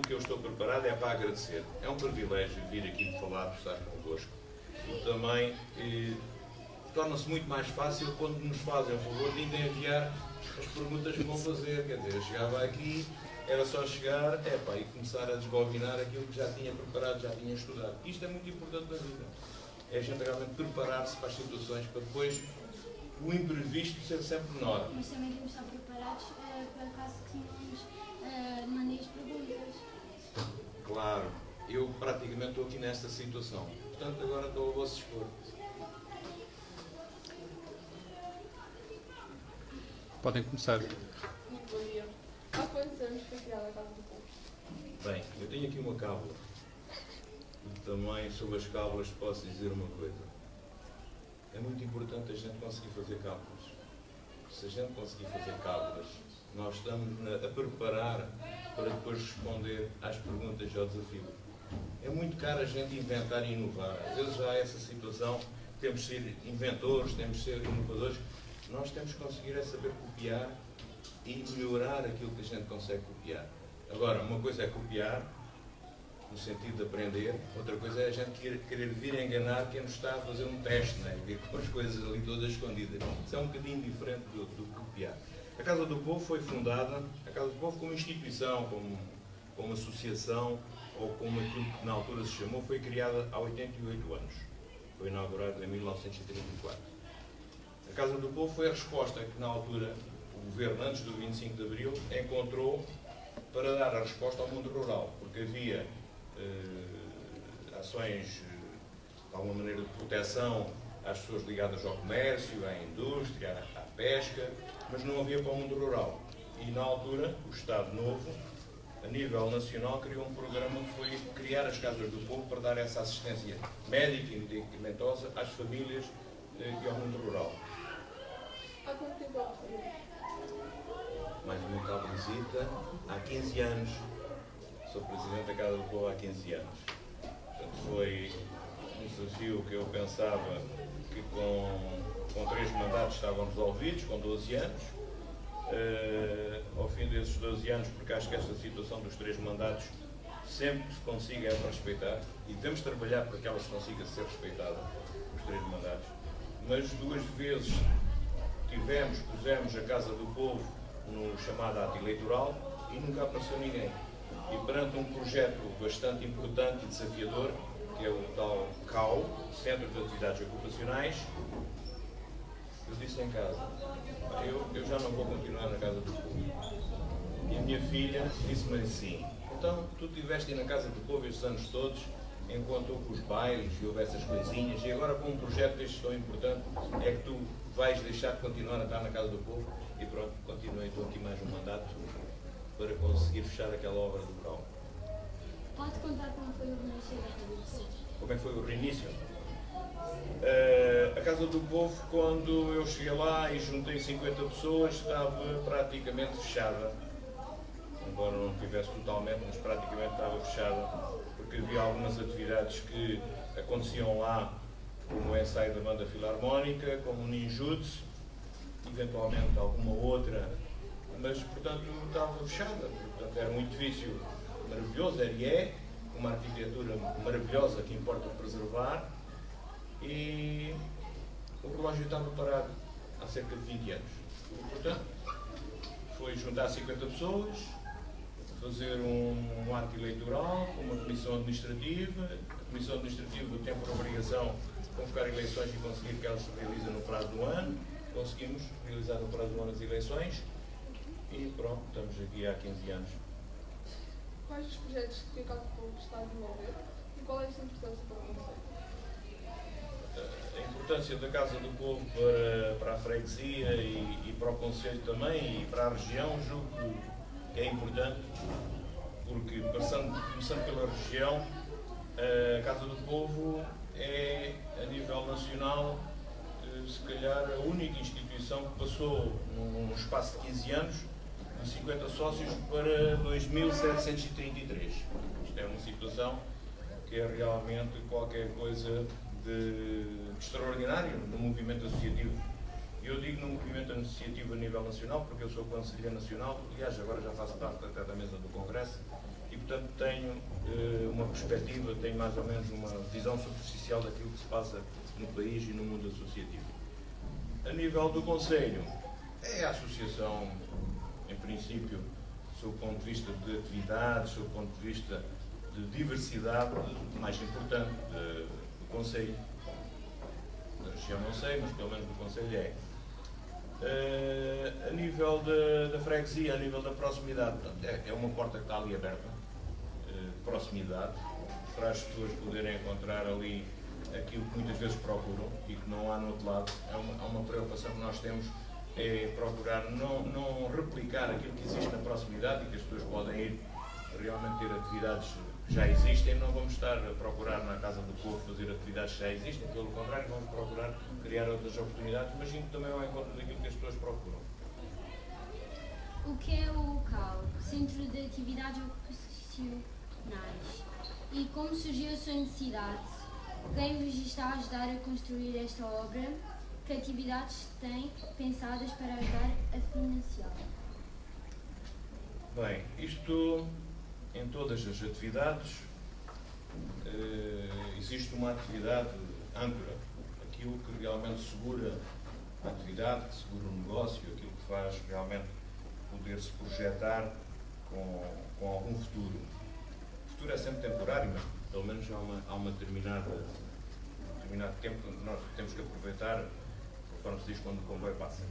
que eu estou preparado é para agradecer. É um privilégio vir aqui falar, estar convosco. E também torna-se muito mais fácil quando nos fazem o favor de ainda enviar as perguntas que vão fazer. Quer dizer, eu chegava aqui, era só chegar e começar a desbobinar aquilo que já tinha preparado, já tinha estudado. Isto é muito importante na vida. É a gente realmente preparar-se para as situações, para depois o imprevisto ser sempre menor. Mas também temos de estar preparados para caso que nos mandem as perguntas. Claro, eu praticamente estou aqui nesta situação. Portanto, agora estou a vosso dispor. Podem começar. Muito bom dia. Há quantos anos foi criada a Casa do Povo? Bem, eu tenho aqui uma cábula. E também sobre as cábulas posso dizer uma coisa. É muito importante a gente conseguir fazer cábulas. Se a gente conseguir fazer cábulas, nós estamos a preparar para depois responder às perguntas e ao desafio. É muito caro a gente inventar e inovar. Às vezes já há essa situação, temos de ser inventores, temos de ser inovadores. Nós temos que conseguir é saber copiar e melhorar aquilo que a gente consegue copiar. Agora, uma coisa é copiar, no sentido de aprender, outra coisa é a gente querer vir a enganar quem nos está a fazer um teste, né? Vir com as coisas ali todas escondidas. Isso é um bocadinho diferente do copiar. A Casa do Povo foi fundada, a Casa do Povo como instituição, como associação, ou como aquilo que na altura se chamou, foi criada há 88 anos. Foi inaugurada em 1934. A Casa do Povo foi a resposta que na altura o governo, antes do 25 de Abril, encontrou para dar a resposta ao mundo rural, porque havia ações, de alguma maneira, de proteção às pessoas ligadas ao comércio, à indústria, à pesca, mas não havia para o mundo rural. E, na altura, o Estado Novo, a nível nacional, criou um programa que foi criar as Casas do Povo para dar essa assistência médica e medicamentosa às famílias e ao mundo rural. Há quanto tempo ela foi? Mais uma cabrecita, há 15 anos. Sou presidente da Casa do Povo há 15 anos. Portanto, foi um desafio que eu pensava que com 3 mandatos estavam resolvidos, com 12 anos. Ao fim desses 12 anos, porque acho que esta situação dos 3 mandatos sempre que se consiga é para respeitar, e devemos trabalhar para que ela se consiga ser respeitada, os 3 mandatos. Mas 2 vezes pusemos a Casa do Povo no chamado ato eleitoral e nunca apareceu ninguém. E perante um projeto bastante importante e desafiador, que é o tal CAU, Centro de Atividades Ocupacionais, eu disse em casa, eu já não vou continuar na Casa do Povo. E a minha filha disse-me assim, então tu estiveste na Casa do Povo estes anos todos, enquanto houve os bailes e houve essas coisinhas, e agora com um projeto deste tão importante, é que tu vais deixar de continuar a estar na Casa do Povo? E pronto, continuei, estou aqui mais um mandato para conseguir fechar aquela obra do CAU. Pode contar como foi o reinício da Casa do Povo? Como é que foi o reinício? A Casa do Povo, quando eu cheguei lá e juntei 50 pessoas, estava praticamente fechada. Embora não estivesse totalmente, mas praticamente estava fechada, porque havia algumas atividades que aconteciam lá, como o ensaio da banda filarmónica, como o ninjutsu, eventualmente alguma outra, mas, portanto, estava fechada. Portanto, era um edifício maravilhoso, era e é, uma arquitetura maravilhosa que importa preservar, e o relógio estava parado há cerca de 20 anos. Portanto, foi juntar 50 pessoas, fazer um ato eleitoral com uma comissão administrativa. A comissão administrativa tem por obrigação convocar eleições e conseguir que elas se realizem no prazo do ano. Conseguimos realizar no prazo do ano as eleições e pronto, estamos aqui há 15 anos. Quais os projetos que a Casa do Povo está a desenvolver e qual é a sua importância para o Conselho? A importância da Casa do Povo para a freguesia e para o Conselho também e para a região, julgo que é importante, porque começando pela região, a Casa do Povo é, a nível nacional, se calhar a única instituição que passou num espaço de 15 anos de 50 sócios para 2.733. Isto é uma situação que é realmente qualquer coisa de extraordinário no movimento associativo. Eu digo no movimento associativo a nível nacional, porque eu sou conselheiro nacional, aliás, agora já faço parte até da mesa do Congresso, e portanto tenho uma perspectiva, tenho mais ou menos uma visão superficial daquilo que se passa no país e no mundo associativo. A nível do Conselho, é a associação, em princípio, sob o ponto de vista de atividades, sob o ponto de vista de diversidade, mais importante do Conselho. Da região não sei, mas pelo menos do Conselho é. A nível da freguesia, a nível da proximidade, portanto, é uma porta que está ali aberta, proximidade, para as pessoas poderem encontrar ali aquilo que muitas vezes procuram e que não há no outro lado. Há uma preocupação que nós temos, é procurar não replicar aquilo que existe na proximidade e que as pessoas podem ir realmente ter atividades que já existem. Não vamos estar a procurar na Casa do Povo fazer atividades que já existem, pelo contrário, vamos procurar criar outras oportunidades, mas indo também ao encontro daquilo que as pessoas procuram. O que é o CAL? Centro de Atividades Ocupacionais. E como surgiu a sua necessidade? Quem vos está a ajudar a construir esta obra? Que atividades têm pensadas para ajudar a financiar? Bem, isto, em todas as atividades, existe uma atividade âncora, aquilo que realmente segura a atividade, que segura o negócio, aquilo que faz realmente poder-se projetar com algum futuro. O futuro é sempre temporário, mas pelo menos há uma determinado tempo que nós temos que aproveitar, conforme se diz, quando o comboio passa.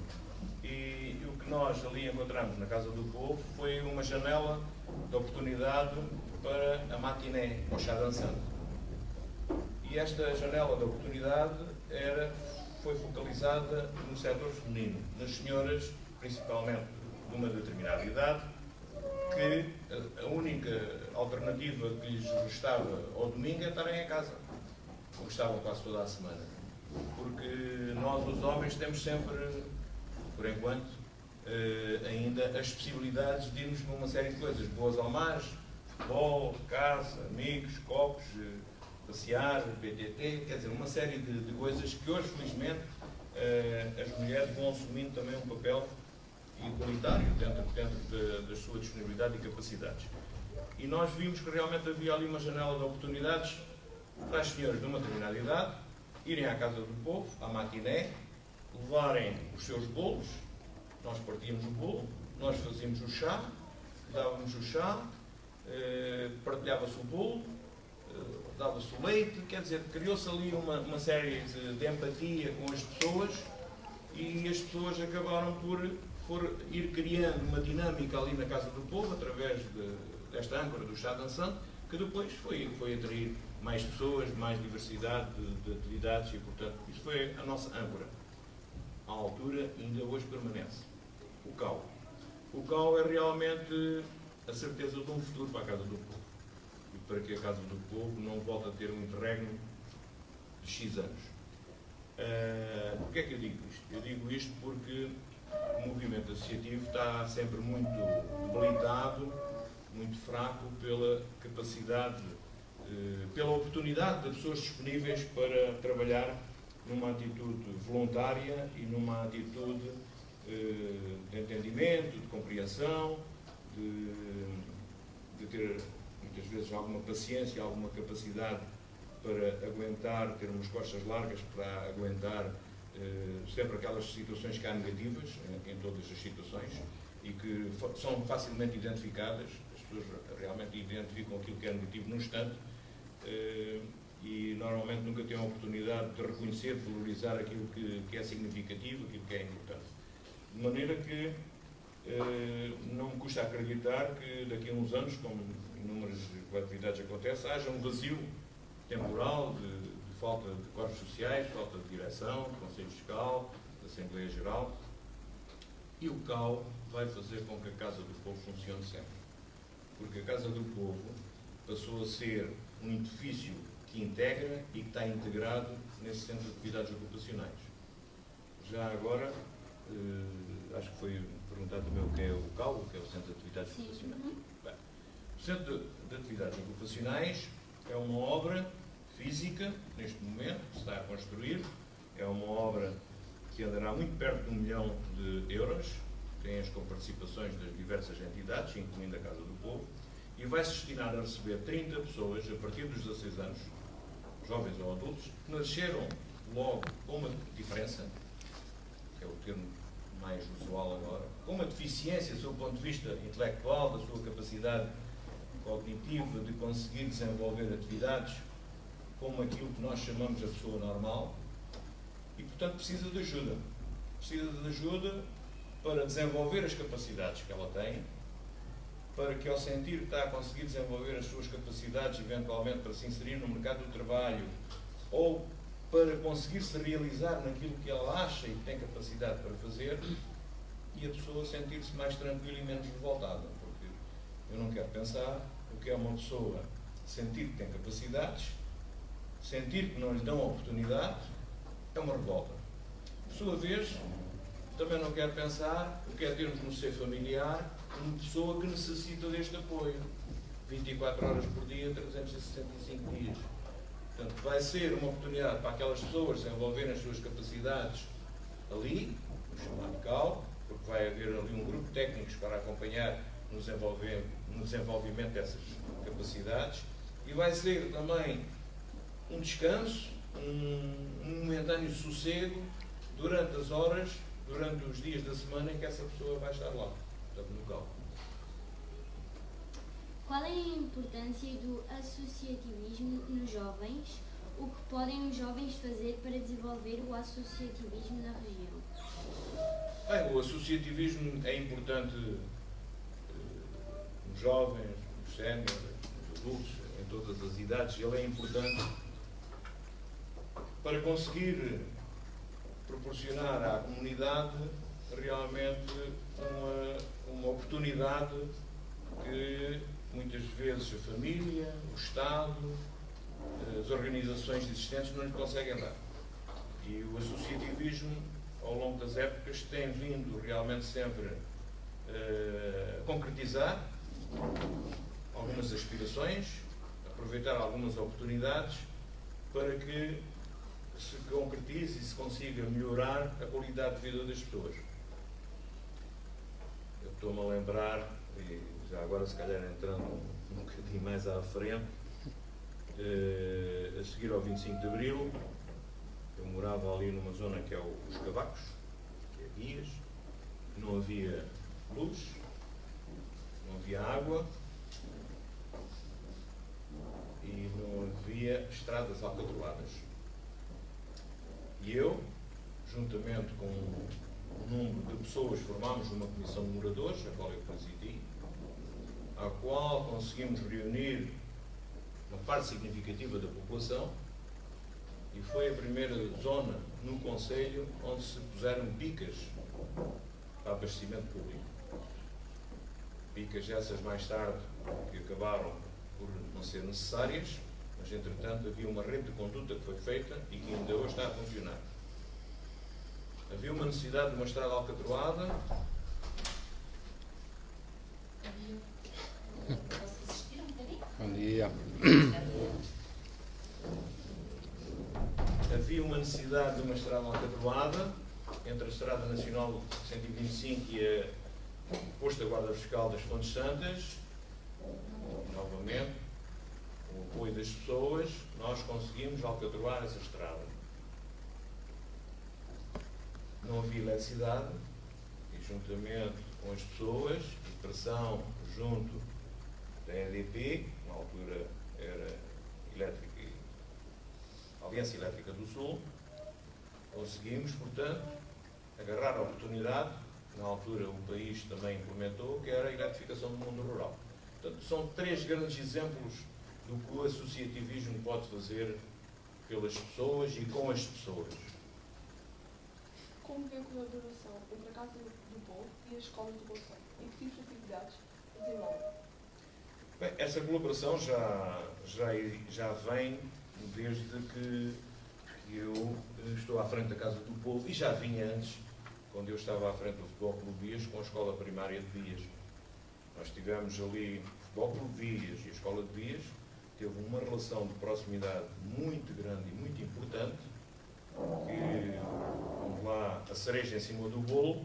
E o que nós ali encontramos na Casa do Povo foi uma janela de oportunidade para a matiné, ao chá dançante. E esta janela de oportunidade foi focalizada no setor feminino, nas senhoras, principalmente de uma determinada idade, que a única alternativa que lhes restava ao domingo é estarem em casa, como estavam quase toda a semana. Porque nós, os homens, temos sempre, por enquanto, ainda as possibilidades de irmos para uma série de coisas, boas ao mar, futebol, casa, amigos, copos, passear, BTT, quer dizer, uma série de coisas que hoje, felizmente, as mulheres vão assumindo também um papel igualitário dentro da sua disponibilidade e capacidades. E nós vimos que realmente havia ali uma janela de oportunidades para as senhoras de uma determinada idade irem à Casa do Povo, à matiné, levarem os seus bolos, nós partíamos o bolo, nós fazíamos o chá, dávamos o chá, partilhava-se o bolo, dava-se o leite, quer dizer, criou-se ali uma série de empatia com as pessoas e as pessoas acabaram por ir criando uma dinâmica ali na Casa do Povo, através desta âncora do chá dançante, que depois foi atrair mais pessoas, mais diversidade de atividades e, portanto, isso foi a nossa âncora. À altura, ainda hoje permanece. O CAU. O CAU é realmente a certeza de um futuro para a Casa do Povo. E para que a Casa do Povo não volte a ter um interregno de X anos. Porquê é que eu digo isto? Eu digo isto porque o movimento associativo está sempre muito debilitado, muito fraco pela capacidade, pela oportunidade de pessoas disponíveis para trabalhar numa atitude voluntária e numa atitude de entendimento, de compreensão, de ter muitas vezes alguma paciência, alguma capacidade para aguentar, ter umas costas largas para aguentar sempre aquelas situações que há negativas em todas as situações e que são facilmente identificadas. As pessoas realmente identificam aquilo que é negativo num instante e normalmente nunca têm a oportunidade de reconhecer, de valorizar aquilo que é significativo, aquilo que é importante. De maneira que não me custa acreditar que daqui a uns anos, como inúmeras atividades acontecem, haja um vazio temporal de falta de corpos sociais, falta de direção, de Conselho Fiscal, da Assembleia Geral, e o CAU vai fazer com que a Casa do Povo funcione sempre. Porque a Casa do Povo passou a ser um edifício que integra e que está integrado nesse centro de atividades ocupacionais. Já agora, acho que foi perguntado também o que é o CAU, o que é o Centro de Atividades Ocupacionais. Bem, o Centro de Atividades Ocupacionais é uma obra física, neste momento, que se está a construir. É uma obra que andará muito perto de 1 milhão de euros, tem as coparticipações das diversas entidades, incluindo a Casa do Povo, e vai-se destinar a receber 30 pessoas a partir dos 16 anos, jovens ou adultos, que nasceram logo com uma diferença, que é o termo mais usual agora, com uma deficiência do seu ponto de vista intelectual, da sua capacidade cognitiva de conseguir desenvolver atividades como aquilo que nós chamamos a pessoa normal, e portanto precisa de ajuda. Precisa de ajuda para desenvolver as capacidades que ela tem, para que ao sentir que está a conseguir desenvolver as suas capacidades, eventualmente para se inserir no mercado do trabalho, ou para conseguir se realizar naquilo que ela acha e que tem capacidade para fazer, e a pessoa sentir-se mais tranquila e menos revoltada, porque eu não quero pensar o que é uma pessoa sentir que tem capacidades, sentir que não lhe dão oportunidade, é uma revolta. Por sua vez, também não quero pensar o que é termos no seio familiar uma pessoa que necessita deste apoio 24 horas por dia, 365 dias. Portanto, vai ser uma oportunidade para aquelas pessoas desenvolverem as suas capacidades ali, no chamado CAL, porque vai haver ali um grupo de técnicos para acompanhar no desenvolvimento dessas capacidades, e vai ser também um descanso, um momentâneo sossego durante as horas, durante os dias da semana em que essa pessoa vai estar lá, portanto, no CAL. Qual é a importância do associativismo nos jovens? O que podem os jovens fazer para desenvolver o associativismo na região? Bem, o associativismo é importante nos jovens, nos séniores, nos adultos, em todas as idades. Ele é importante para conseguir proporcionar à comunidade realmente uma oportunidade que muitas vezes a família, o Estado, as organizações existentes não lhe conseguem dar. E o associativismo, ao longo das épocas, tem vindo realmente sempre a concretizar algumas aspirações, aproveitar algumas oportunidades para que se concretize e se consiga melhorar a qualidade de vida das pessoas. Eu estou-me a lembrar, e já agora se calhar entrando um bocadinho mais à frente, a seguir ao 25 de Abril, eu morava ali numa zona que é os Cavacos, que é Guias, não havia luz, não havia água e não havia estradas alcatroadas. E eu, juntamente com um número de pessoas, formámos uma comissão de moradores, a qual eu presidi, à qual conseguimos reunir uma parte significativa da população, e foi a primeira zona no concelho onde se puseram bicas para abastecimento público. Bicas essas mais tarde que acabaram por não ser necessárias, mas entretanto havia uma rede de conduta que foi feita e que ainda hoje está a funcionar. Havia uma necessidade de uma estrada alcatroada. Bom dia. Havia uma necessidade de uma estrada alcatroada entre a Estrada Nacional 125 e a posto da Guarda Fiscal das Fontes Santas. Novamente, com o apoio das pessoas, nós conseguimos alcatroar essa estrada. Não havia eletricidade e, juntamente com as pessoas, e pressão junto da EDP, na altura era Aliança Elétrica do Sul, conseguimos, portanto, agarrar a oportunidade, que na altura o país também implementou, que era a eletrificação do mundo rural. Portanto, são três grandes exemplos do que o associativismo pode fazer pelas pessoas e com as pessoas. Como vê a colaboração entre a Casa do Povo e as escolas de evolução? E que tipos de atividades desenvolvem? Bem, essa colaboração já vem desde que eu estou à frente da Casa do Povo, e já vinha antes, quando eu estava à frente do Futebol Clube Vias, com a Escola Primária de Vias. Nós tivemos ali o Futebol Clube Vias e a Escola de Vias, teve uma relação de proximidade muito grande e muito importante, que, vamos lá, a cereja em cima do bolo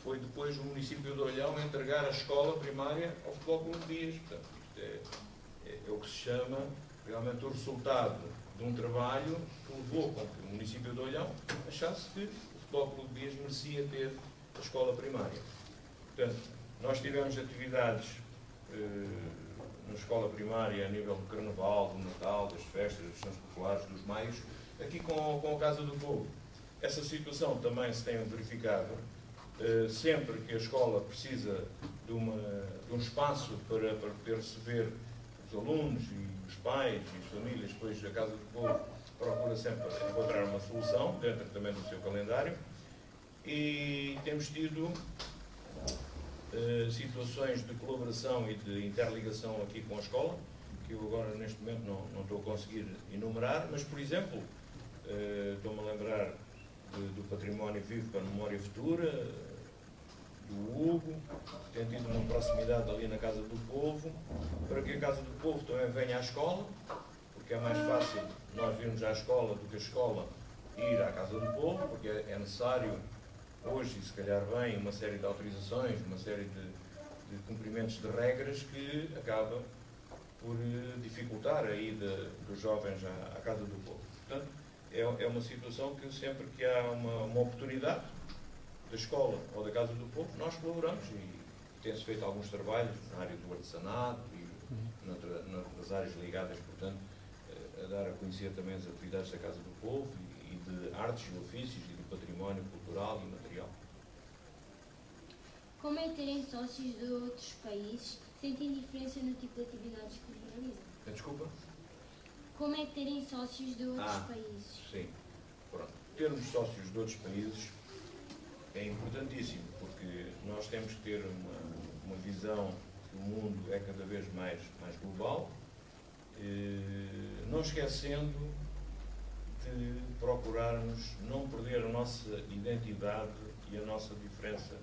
foi depois o município de Olhão entregar a escola primária ao Futebol Clube de Dias. Portanto, isto é o que se chama realmente o resultado de um trabalho que levou com que o município de Olhão achasse que o Futebol Clube de Dias merecia ter a escola primária. Portanto, nós tivemos atividades na escola primária a nível do Carnaval, do Natal, das festas, das festões populares, dos maios, aqui com a Casa do Povo. Essa situação também se tem verificado. Sempre que a escola precisa de um espaço para poder receber os alunos e os pais e as famílias, depois a Casa do Povo procura sempre encontrar uma solução, dentro também do seu calendário, e temos tido situações de colaboração e de interligação aqui com a escola, que eu agora neste momento não estou a conseguir enumerar, mas por exemplo, estou-me a lembrar do Património Vivo para a Memória Futura, do Hugo, tem tido uma proximidade ali na Casa do Povo, para que a Casa do Povo também venha à escola, porque é mais fácil nós virmos à escola do que a escola ir à Casa do Povo, porque é necessário hoje, e se calhar bem, uma série de autorizações, uma série de cumprimentos de regras que acaba por dificultar a ida dos jovens à Casa do Povo. Portanto, é uma situação que sempre que há uma oportunidade da escola ou da Casa do Povo, nós colaboramos e tem-se feito alguns trabalhos na área do artesanato e nas áreas ligadas, portanto, a dar a conhecer também as atividades da Casa do Povo e de artes e ofícios e do património cultural e material. Como é terem sócios de outros países? Sentem diferença no tipo de atividades que realizam? Desculpa? Como é terem sócios de outros países? Sim. Pronto. Termos sócios de outros países é importantíssimo, porque nós temos que ter uma visão que o mundo é cada vez mais global, não esquecendo de procurarmos não perder a nossa identidade e a nossa diferença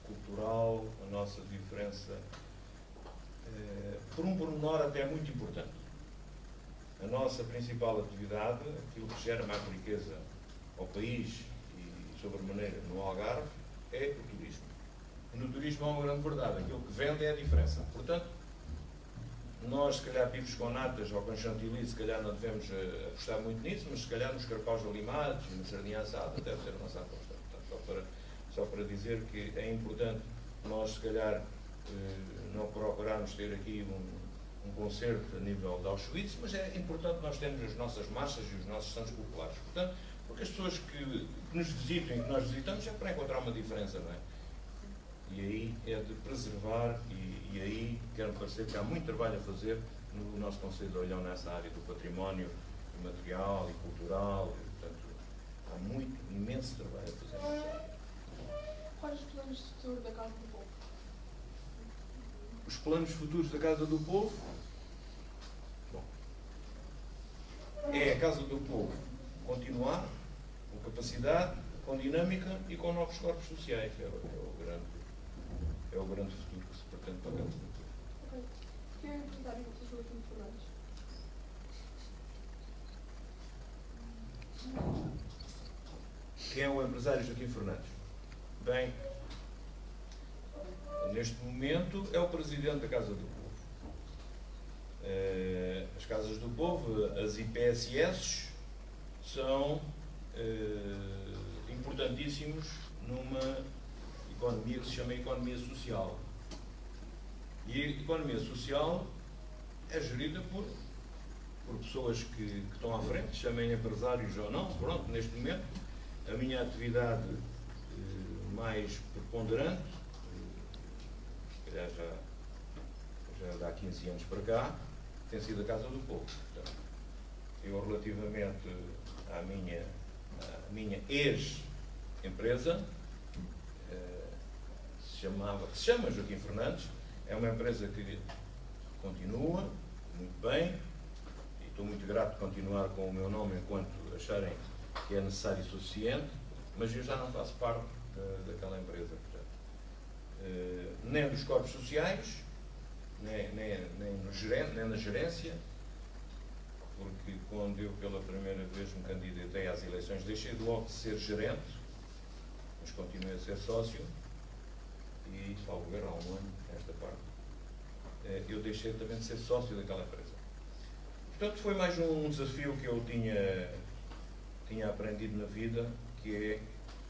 cultural, a nossa diferença, por um pormenor até muito importante. A nossa principal atividade, aquilo que gera mais riqueza ao país e, sobremaneira, no Algarve, é o turismo. E no turismo há uma grande verdade, aquilo que vende é a diferença. Portanto, nós, se calhar, pivos com natas ou com chantilly, se calhar não devemos apostar muito nisso, mas se calhar nos carpaus alimados e na sardinha assada deve ser a nossa aposta. Portanto, só para dizer que é importante nós, se calhar, não procurarmos ter aqui um concerto a nível de Auschwitz, mas é importante nós termos as nossas marchas e os nossos santos populares. Portanto, porque as pessoas que nos visitam e que nós visitamos é para encontrar uma diferença, não é? E aí é de preservar e aí quero parecer que há muito trabalho a fazer no nosso Conselho de Olhão nessa área do património material e cultural, e, portanto, há muito, imenso trabalho a fazer nessa área. Quais os planos de futuro da Casa do Povo? Os planos futuros da Casa do Povo? Bom, é a Casa do Povo continuar com capacidade, com dinâmica e com novos corpos sociais. É o grande futuro que se pretende para a Casa do Povo. Ok. Quem é o empresário do Joaquim Fernandes? Quem é o empresário Joaquim Fernandes? Bem, neste momento é o presidente da Casa do Povo. As Casas do Povo, as IPSS, são importantíssimos numa economia que se chama economia social. E a economia social é gerida por pessoas que estão à frente, chamem empresários ou não. Pronto, neste momento, a minha atividade mais preponderante, se calhar já dá 15 anos para cá, tem sido a Casa do Povo. Portanto, eu, relativamente à minha ex-empresa, se chama Joaquim Fernandes, é uma empresa que continua muito bem, e estou muito grato de continuar com o meu nome enquanto acharem que é necessário e suficiente, mas eu já não faço parte daquela empresa, portanto, nem dos corpos sociais, nem na gerência, porque quando eu pela primeira vez me candidatei às eleições deixei de logo de ser gerente, mas continuei a ser sócio, e, salvo erro, há um ano, esta parte, eu deixei também de ser sócio daquela empresa. Portanto, foi mais um desafio que eu tinha aprendido na vida, que é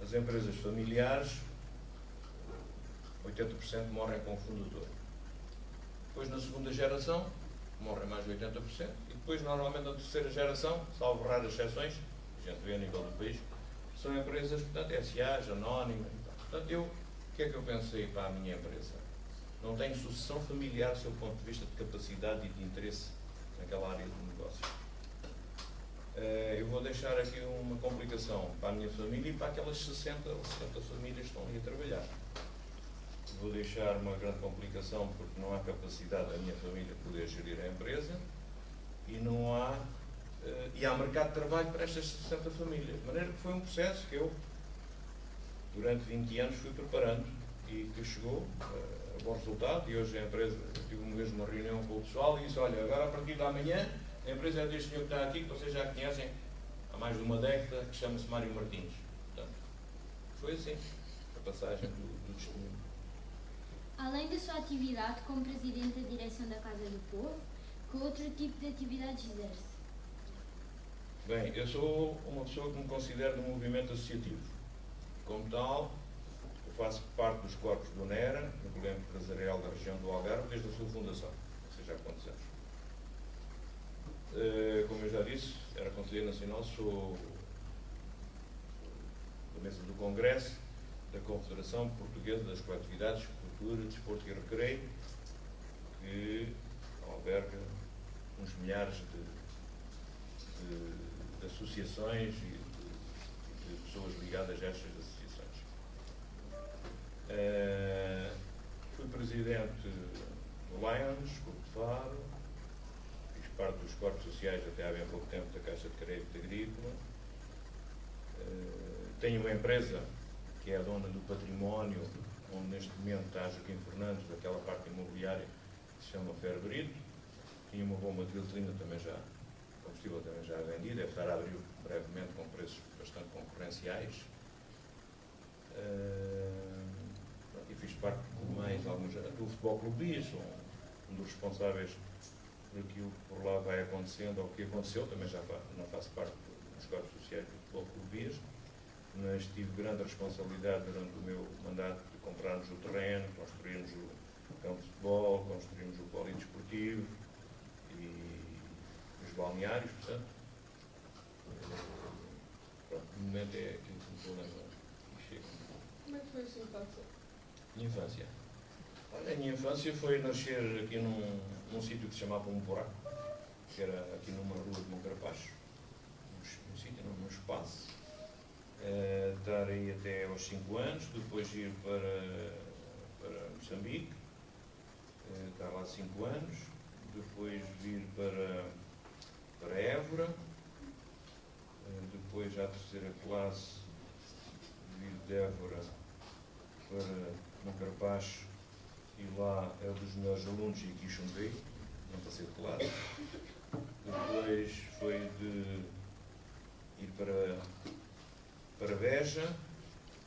as empresas familiares, 80% morrem com o fundador. Depois, na segunda geração, morrem mais de 80%, e depois, normalmente, na terceira geração, salvo raras exceções, a gente vê a nível do país, são empresas, portanto, SAs, anónimas. Portanto, o que é que eu pensei para a minha empresa? Não tenho sucessão familiar do seu ponto de vista de capacidade e de interesse naquela área de negócio. Eu vou deixar aqui uma complicação para a minha família e para aquelas 60 ou 70 famílias que estão ali a trabalhar. Vou deixar uma grande complicação porque não há capacidade da minha família poder gerir a empresa e não há e há mercado de trabalho para estas 60 famílias. De maneira que foi um processo que eu, durante 20 anos, fui preparando e que chegou a bom resultado. E hoje a empresa, eu tive mesmo uma reunião com o pessoal e disse, olha, agora a partir de amanhã, a empresa é deste senhor que está aqui, que vocês já conhecem há mais de uma década, que chama-se Mário Martins. Portanto, foi assim, a passagem do testemunho. Além da sua atividade como Presidente da Direção da Casa do Povo, que outro tipo de atividades exerce? Bem, eu sou uma pessoa que me considero de um movimento associativo. Como tal, eu faço parte dos corpos do NERA, no Colégio Empresarial da região do Algarve, desde a sua fundação, ou seja, há quantos anos. Como eu já disse, era Conselheiro Nacional, sou da mesa do Congresso da Confederação Portuguesa das Coletividades, Cultura, Desporto e Recreio, que alberga uns milhares de associações e de pessoas ligadas a estas associações. Fui presidente do Lions, Clube de Faro, fiz parte dos corpos sociais até há bem pouco tempo da Caixa de Crédito Agrícola. Tenho uma empresa que é a dona do património, onde neste momento está a Joaquim Fernandes, daquela parte imobiliária que se chama Ferro Brito. Tinha uma bomba de gasolina também já, combustível também já vendido, deve estar a abrir brevemente com preços bastante concorrenciais. E fiz parte de mais alguns do Futebol Clube Bias, sou um dos responsáveis por aquilo que por lá vai acontecendo, ou que aconteceu, também já não faço parte dos corpos sociais do Futebol Clube Bias, mas tive grande responsabilidade durante o meu mandato de comprarmos o terreno, construirmos o campo de futebol, construirmos o polidesportivo e os balneários, portanto. Pronto, no momento é aquilo que me estou a lembrar. Como é que foi a sua infância? Minha infância? Olha, a minha infância foi nascer aqui num sítio que se chamava Um Buraco, que era aqui numa rua de Moncarapaz, num sítio, num espaço. Estar aí até aos 5 anos, depois ir para Moçambique, estar lá 5 anos, depois vir para Évora, depois já a terceira classe, vir de Évora para Moncarapaz, e lá é um dos melhores alunos e aqui chumbei, não passei de classe. Depois foi de ir para Beja,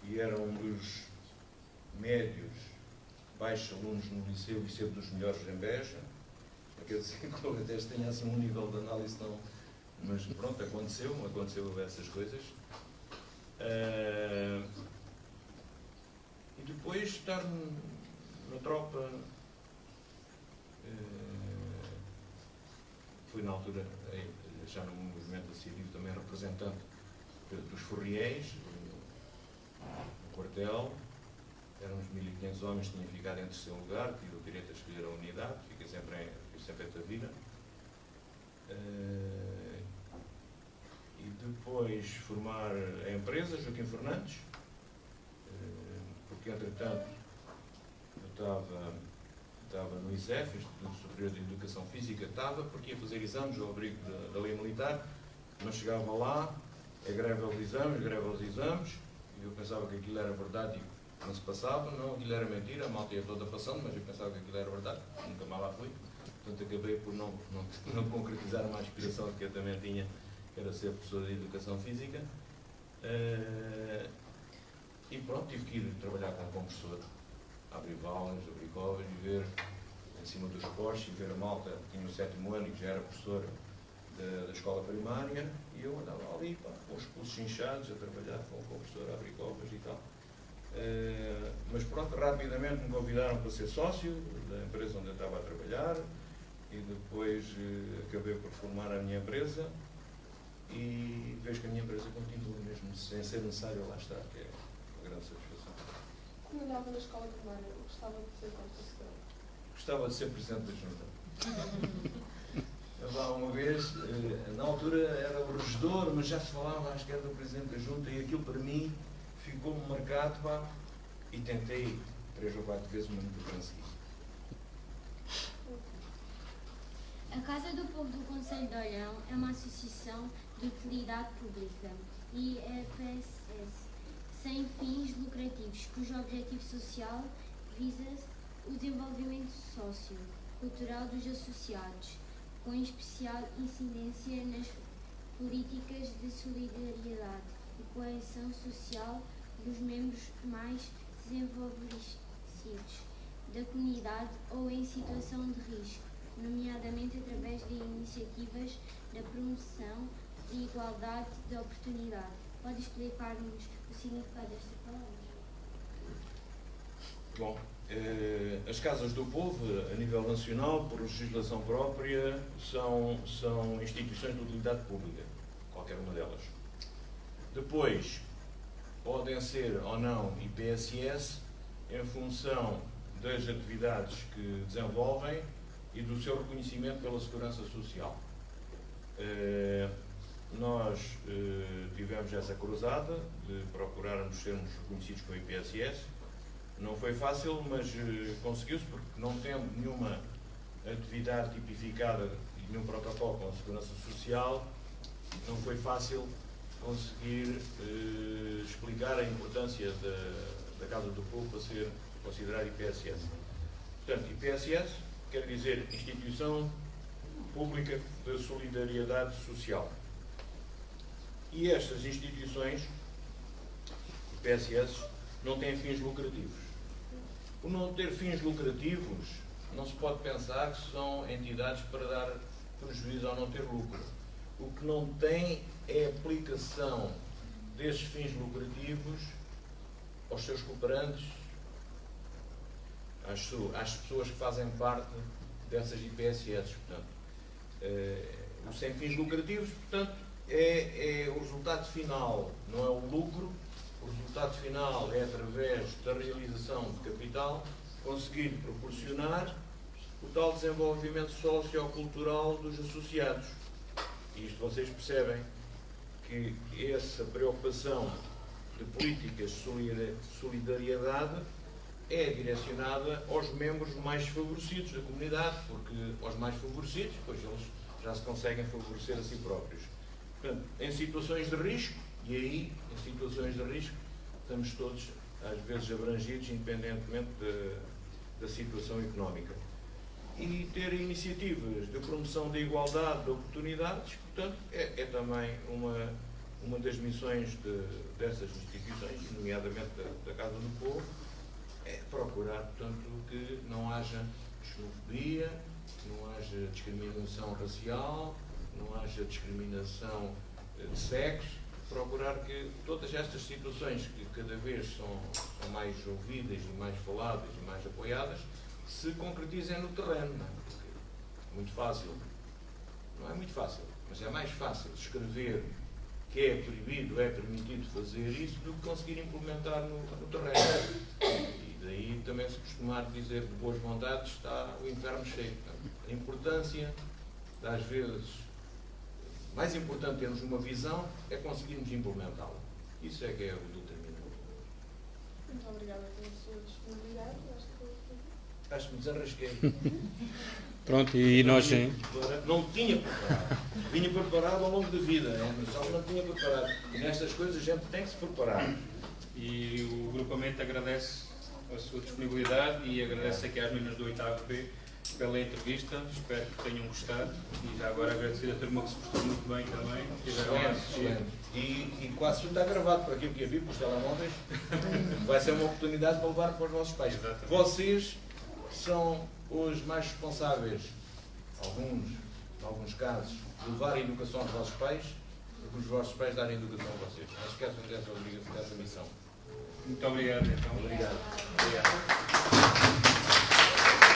e era um dos médios, baixos alunos no liceu dos melhores em Beja. Quer dizer que eu até tenho assim um nível de análise não, mas pronto, aconteceu essas coisas. E depois estar na tropa, fui na altura, já no movimento associativo, também representante dos Furriéis, no quartel. Éramos 1.500 homens, tinha ficado em terceiro lugar, tive o direito a escolher a unidade, fiquei sempre em Tavira. E depois formar a empresa, Joaquim Fernandes, porque entretanto eu estava no ISEF, Instituto Superior de Educação Física, porque ia fazer exames ao abrigo da lei militar, mas chegava lá, é greve aos exames, e eu pensava que aquilo era verdade e não se passava. Não, aquilo era mentira, a malta ia toda passando, mas eu pensava que aquilo era verdade, nunca mais lá fui. Portanto, acabei por não concretizar uma aspiração que eu também tinha, que era ser professor de Educação Física. E pronto, tive que ir trabalhar como professor. abrir valas, abrir covas e ver em cima dos postes e ver a malta que tinha o 7º ano e que já era professora da escola primária, e eu andava ali, pá, com os pulsos inchados, a trabalhar com o professor a abrir covas e tal. Mas pronto, rapidamente me convidaram para ser sócio da empresa onde eu estava a trabalhar e depois acabei por formar a minha empresa e vejo que a minha empresa continua mesmo sem ser necessário lá estar, que é uma grande satisfação. Quando andava na escola primária, gostava de ser professor? Gostava de ser presidente da junta. Lá uma vez, na altura era o regedor, mas já se falava, acho que era do presidente da junta, e aquilo para mim ficou-me marcado, pá, e tentei 3 ou 4 vezes, mas nunca consegui. A Casa do Povo do Concelho de Olhão é uma associação de utilidade pública e é PSS, sem fins lucrativos, cujo objetivo social visa o desenvolvimento socio-cultural dos associados, com especial incidência nas políticas de solidariedade e coesão social dos membros mais desenvolvidos da comunidade ou em situação de risco, nomeadamente através de iniciativas da promoção de igualdade de oportunidade. Pode explicar-nos o significado desta palavra? Bom, as Casas do Povo, a nível nacional, por legislação própria, são instituições de utilidade pública, qualquer uma delas. Depois, podem ser ou não IPSS em função das atividades que desenvolvem e do seu reconhecimento pela Segurança Social. Nós tivemos essa cruzada de procurarmos sermos reconhecidos com o IPSS. Não foi fácil, mas conseguiu-se, porque não tendo nenhuma atividade tipificada e nenhum protocolo com a Segurança Social, não foi fácil conseguir explicar a importância da Casa do Povo para ser considerada IPSS. Portanto, IPSS quer dizer Instituição Pública de Solidariedade Social. E estas instituições, IPSS, não têm fins lucrativos. Por não ter fins lucrativos, não se pode pensar que são entidades para dar prejuízo ou não ter lucro. O que não tem é a aplicação desses fins lucrativos aos seus cooperantes, às pessoas que fazem parte dessas IPSS. Portanto, os sem fins lucrativos, portanto, é o resultado final, não é o lucro. O resultado final é, através da realização de capital, conseguir proporcionar o tal desenvolvimento sociocultural dos associados. E isto vocês percebem que essa preocupação de políticas de solidariedade é direcionada aos membros mais favorecidos da comunidade, porque aos mais favorecidos, pois eles já se conseguem favorecer a si próprios. Portanto, em situações de risco, e aí, em situações de risco, estamos todos, às vezes, abrangidos, independentemente da situação económica. E ter iniciativas de promoção da igualdade de oportunidades, portanto, é também uma das missões dessas instituições, nomeadamente da Casa do Povo, é procurar, portanto, que não haja xenofobia, que não haja discriminação racial, não haja discriminação de sexo, procurar que todas estas situações que cada vez são mais ouvidas e mais faladas e mais apoiadas se concretizem no terreno. Não é? Porque é muito fácil, não é muito fácil, mas é mais fácil escrever que é proibido, é permitido fazer isso do que conseguir implementar no terreno. E daí também se costumar dizer de boas vontades está o inferno cheio. Portanto, a importância, às vezes, mais importante termos uma visão é conseguirmos implementá-la. Isso é que é o determinante. Muito obrigada pela sua disponibilidade. Acho que me desarrasquei. Pronto, e nós... Não tinha preparado. Vinha preparado ao longo da vida, mas só não tinha preparado. E nestas coisas a gente tem que se preparar. E o grupamento agradece a sua disponibilidade e agradece aqui às meninas do 8º B pela entrevista. Espero que tenham gostado. E já agora agradecer a turma que se portou muito bem também. Tiveram a assistir. Excelente. E quase tudo está gravado por aquilo que havia, por os telemóveis. Vai ser uma oportunidade para levar para os vossos pais. Exatamente. Vocês são os mais responsáveis, em alguns casos, de levar a educação aos vossos pais, e os vossos pais darem educação a vocês. Não esqueçam dessa obrigação, dessa missão. Muito obrigado, então. Obrigado. Obrigado.